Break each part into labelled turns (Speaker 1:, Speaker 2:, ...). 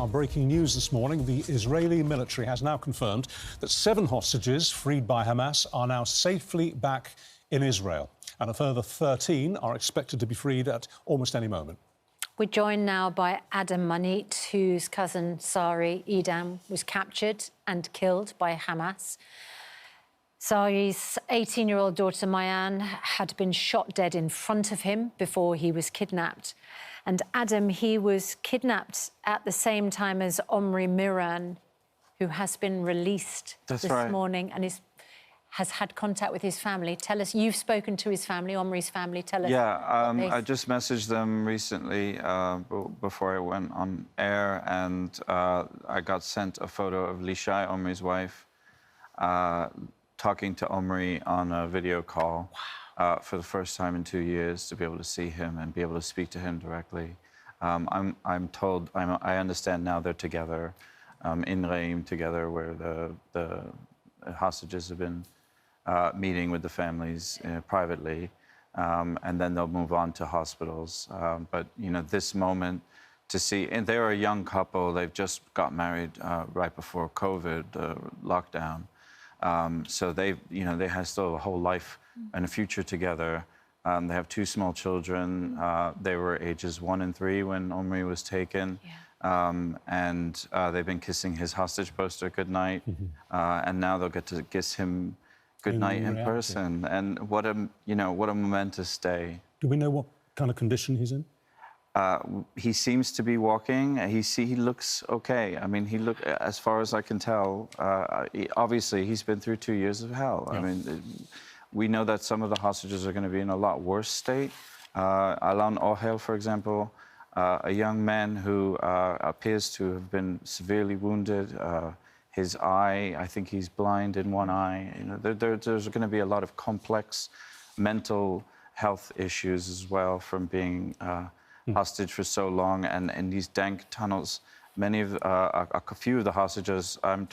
Speaker 1: our breaking news this morning. The Israeli military has now confirmed that 7 hostages freed by Hamas are now safely back in Israel, and a further 13 are expected to be freed at almost any moment.
Speaker 2: We're joined now by Adam Manit, whose cousin Sari Edam was captured and killed by Hamas. Sari's 18-year-old daughter Mayan had been shot dead in front of him before he was kidnapped. And Adam, he was kidnapped at the same time as Omri Miran, who has been released this morning and has had contact with his family. Tell us, you've spoken to his family, Omri's family. Tell us.
Speaker 3: Yeah, I just messaged them recently before I went on air, and I got sent a photo of Lishai, Omri's wife, talking to Omri on a video call. Wow. For the first time in 2 years, to be able to see him and be able to speak to him directly. I'm told, I understand now they're together in Reim together, where the hostages have been meeting with the families privately, and then they'll move on to hospitals. But, you know, this moment to see, and they're a young couple, they've just got married right before COVID lockdown. So they have still a whole life and a future together. They have 2 small children. They were ages 1 and 3 when Omri was taken. Yeah. And they've been kissing his hostage poster goodnight. And now they'll get to kiss him goodnight in person. And what a momentous day.
Speaker 1: Do we know what kind of condition he's in?
Speaker 3: He seems to be walking. He looks okay. I mean, as far as I can tell, obviously he's been through 2 years of hell. Yeah. I mean, we know that some of the hostages are going to be in a lot worse state. Alon Ohel, for example, a young man who appears to have been severely wounded. His eye, I think he's blind in one eye. You know, there's going to be a lot of complex mental health issues as well from being hostage for so long, and in these dank tunnels. Many of a few of the hostages, I'm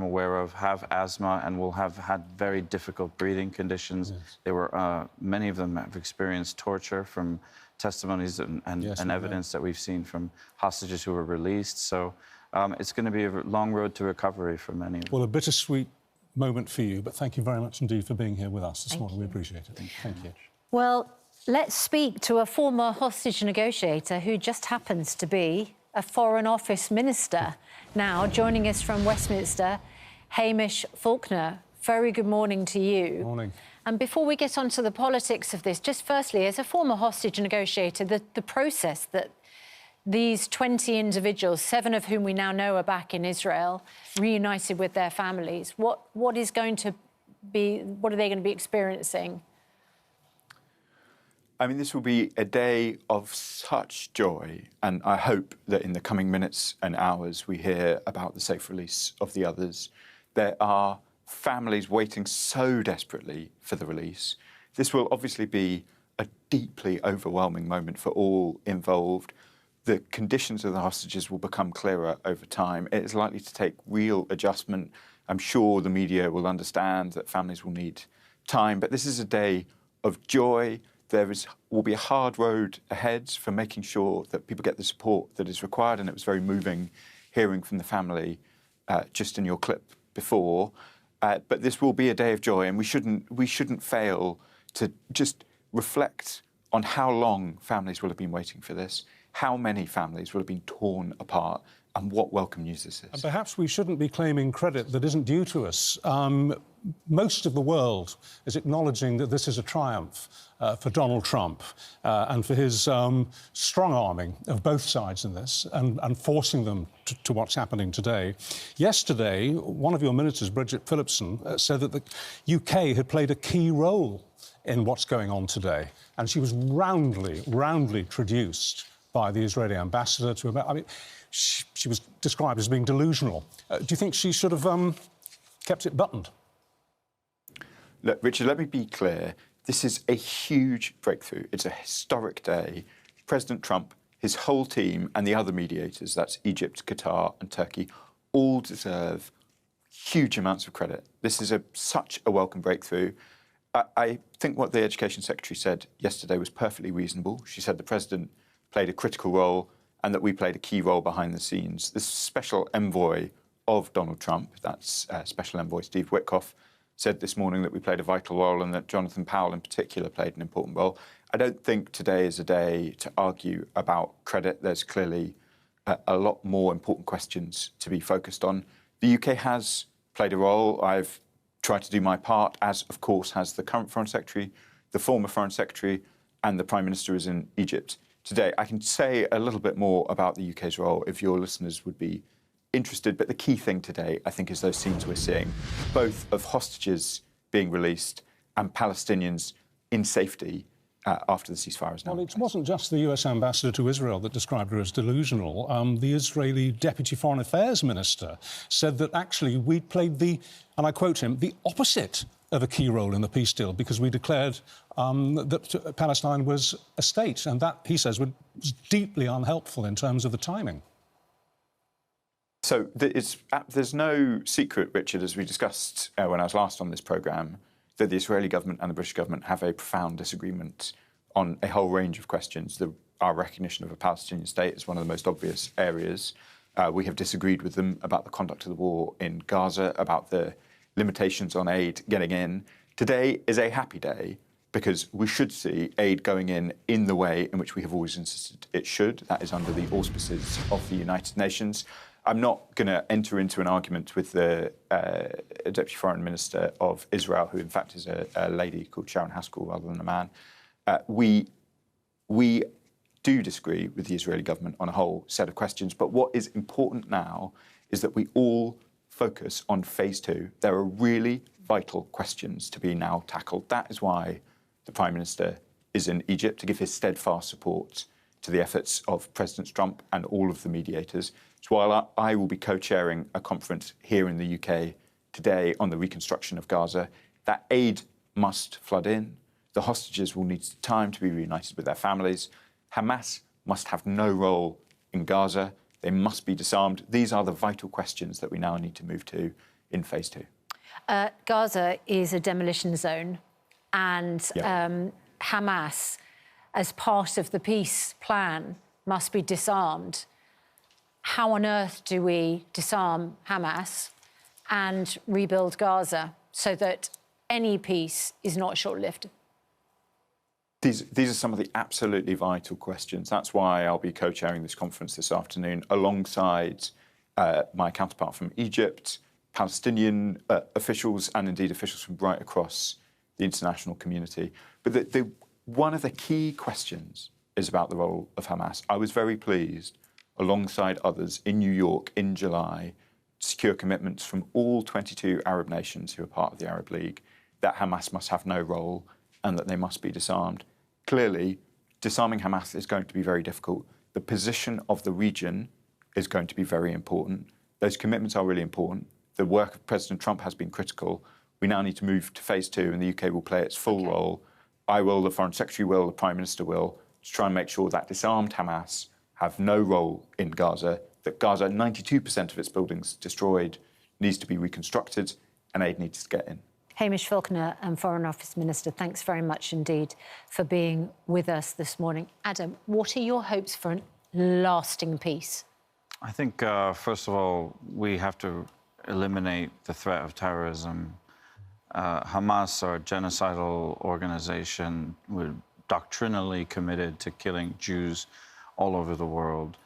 Speaker 3: aware of, have asthma and will have had very difficult breathing conditions. Yes. Many of them have experienced torture from testimonies and evidence that we've seen from hostages who were released. So it's going to be a long road to recovery for many of them.
Speaker 1: Well, a bittersweet moment for you, but thank you very much indeed for being here with us this morning. We appreciate it. Thank you.
Speaker 2: Well, let's speak to a former hostage negotiator who just happens to be a Foreign Office minister. Now, joining us from Westminster, Hamish Falconer. Very good morning to you.
Speaker 1: Morning.
Speaker 2: And before we get on to the politics of this, just firstly, as a former hostage negotiator, the process that these 20 individuals, 7 of whom we now know are back in Israel, reunited with their families, what are they going to be experiencing?
Speaker 4: I mean, this will be a day of such joy, and I hope that in the coming minutes and hours we hear about the safe release of the others. There are families waiting so desperately for the release. This will obviously be a deeply overwhelming moment for all involved. The conditions of the hostages will become clearer over time. It is likely to take real adjustment. I'm sure the media will understand that families will need time, but this is a day of joy. There will be a hard road ahead for making sure that people get the support that is required, and it was very moving hearing from the family just in your clip before. But this will be a day of joy, and we shouldn't fail to just reflect on how long families will have been waiting for this, how many families will have been torn apart, and what welcome news this is.
Speaker 1: And perhaps we shouldn't be claiming credit that isn't due to us. Most of the world is acknowledging that this is a triumph for Donald Trump and for his strong-arming of both sides in this and forcing them to what's happening today. Yesterday, one of your ministers, Bridget Phillipson, said that the UK had played a key role in what's going on today, and she was roundly traduced by the Israeli ambassador to about... I mean, she was described as being delusional. Do you think she should have kept it buttoned?
Speaker 4: Look, Richard, let me be clear. This is a huge breakthrough. It's a historic day. President Trump, his whole team and the other mediators, that's Egypt, Qatar and Turkey, all deserve huge amounts of credit. This is such a welcome breakthrough. I think what the Education Secretary said yesterday was perfectly reasonable. She said the President played a critical role and that we played a key role behind the scenes. The special envoy of Donald Trump, that's Special Envoy Steve Witkoff, said this morning that we played a vital role and that Jonathan Powell in particular played an important role. I don't think today is a day to argue about credit. There's clearly a lot more important questions to be focused on. The UK has played a role. I've tried to do my part, as of course has the current Foreign Secretary, the former Foreign Secretary, and the Prime Minister is in Egypt today. I can say a little bit more about the UK's role if your listeners would be interested, but the key thing today, I think, is those scenes we're seeing, both of hostages being released and Palestinians in safety after the ceasefire is now.
Speaker 1: Well, it wasn't just the US ambassador to Israel that described her as delusional. The Israeli Deputy Foreign Affairs Minister said that actually we'd played the, and I quote him, the opposite of a key role in the peace deal because we declared that Palestine was a state, and that, he says, was deeply unhelpful in terms of the timing.
Speaker 4: So there's no secret, Richard, as we discussed when I was last on this programme, that the Israeli government and the British government have a profound disagreement on a whole range of questions. Our recognition of a Palestinian state is one of the most obvious areas. We have disagreed with them about the conduct of the war in Gaza, about the limitations on aid getting in. Today is a happy day because we should see aid going in the way in which we have always insisted it should. That is under the auspices of the United Nations. I'm not going to enter into an argument with the Deputy Foreign Minister of Israel, who in fact is a lady called Sharon Haskell rather than a man. We do disagree with the Israeli government on a whole set of questions, but what is important now is that we all focus on phase two. There are really vital questions to be now tackled. That is why the Prime Minister is in Egypt, to give his steadfast support to the efforts of President Trump and all of the mediators. So while I will be co-chairing a conference here in the UK today on the reconstruction of Gaza, that aid must flood in. The hostages will need time to be reunited with their families. Hamas must have no role in Gaza. They must be disarmed. These are the vital questions that we now need to move to in phase two.
Speaker 2: Gaza is a demolition zone, and Hamas, as part of the peace plan, must be disarmed. How on earth do we disarm Hamas and rebuild Gaza so that any peace is not short-lived?
Speaker 4: These are some of the absolutely vital questions. That's why I'll be co-chairing this conference this afternoon alongside my counterpart from Egypt, Palestinian officials, and indeed officials from right across the international community. But one of the key questions is about the role of Hamas. I was very pleased, alongside others in New York in July, to secure commitments from all 22 Arab nations who are part of the Arab League that Hamas must have no role and that they must be disarmed. Clearly, disarming Hamas is going to be very difficult. The position of the region is going to be very important. Those commitments are really important. The work of President Trump has been critical. We now need to move to phase two, and the UK will play its full role. I will, the Foreign Secretary will, the Prime Minister will, to try and make sure that disarmed Hamas have no role in Gaza, that Gaza, 92% of its buildings destroyed, needs to be reconstructed, and aid needs to get in.
Speaker 2: Hamish Falconer, Foreign Office Minister, thanks very much indeed for being with us this morning. Adam, what are your hopes for a lasting peace?
Speaker 3: I think, first of all, we have to eliminate the threat of terrorism. Hamas are a genocidal organization. We're doctrinally committed to killing Jews all over the world.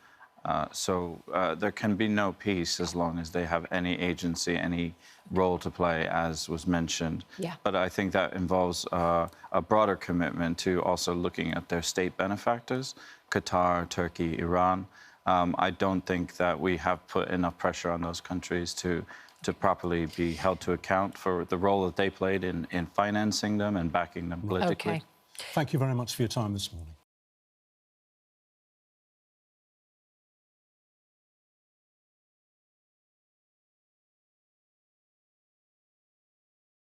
Speaker 3: So there can be no peace as long as they have any agency, any role to play, as was mentioned.
Speaker 2: Yeah.
Speaker 3: But I think that involves a broader commitment to also looking at their state benefactors, Qatar, Turkey, Iran. I don't think that we have put enough pressure on those countries to properly be held to account for the role that they played in financing them and backing them politically.
Speaker 2: Okay.
Speaker 1: Thank you very much for your time this morning.